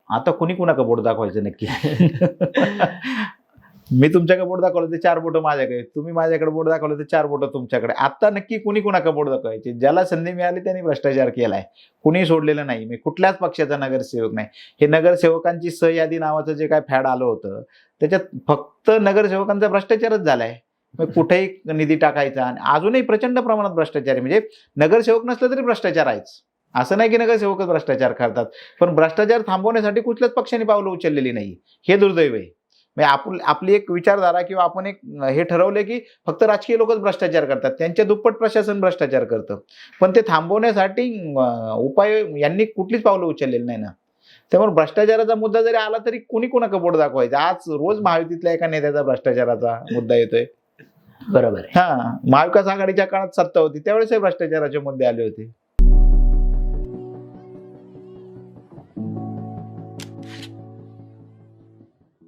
आता कुणी कुणाकडे बोट दाखवायचं नक्की? मी तुमच्याकडे बोट दाखवलं तर 4 बोटं माझ्याकडे, तुम्ही माझ्याकडे बोट दाखवलं तर 4 बोटं तुमच्याकडे. आता नक्की कुणी कुणाकडे बोट दाखवायचे? ज्याला संधी मिळाली त्यांनी भ्रष्टाचार केलाय, कुणी सोडलेलं नाही. मी कुठल्याच पक्षाचा नगरसेवक नाही. हे नगरसेवकांची सहयादी नावाचं जे काय फॅड आलं होतं त्याच्यात फक्त नगरसेवकांचा भ्रष्टाचारच झालाय. मग कुठेही निधी टाकायचा आणि अजूनही प्रचंड प्रमाणात भ्रष्टाचार आहे. म्हणजे नगरसेवक नसलं तरी भ्रष्टाचार आहेच. असं नाही की नगरसेवकच भ्रष्टाचार करतात, पण भ्रष्टाचार थांबवण्यासाठी कुठल्याच पक्षाने पावलं उचललेली नाही. हे दुर्दैव आहे. म्हणजे आपली एक विचारधारा किंवा आपण एक हे ठरवलं की फक्त राजकीय लोकच भ्रष्टाचार करतात, त्यांच्या दुप्पट प्रशासन भ्रष्टाचार करतं. पण ते थांबवण्यासाठी उपाय यांनी कुठलीच पावलं उचललेली नाही ना. त्यामुळे भ्रष्टाचाराचा मुद्दा जरी आला तरी कुणी कुणाकडे बोट दाखवायचं? आज रोज महायुतीतल्या एका नेत्याचा भ्रष्टाचाराचा मुद्दा येतोय. बरोबर आहे. महाविकास आघाडीच्या काळात सत्ता होती त्यावेळेस भ्रष्टाचाराचे मुद्दे आले होते.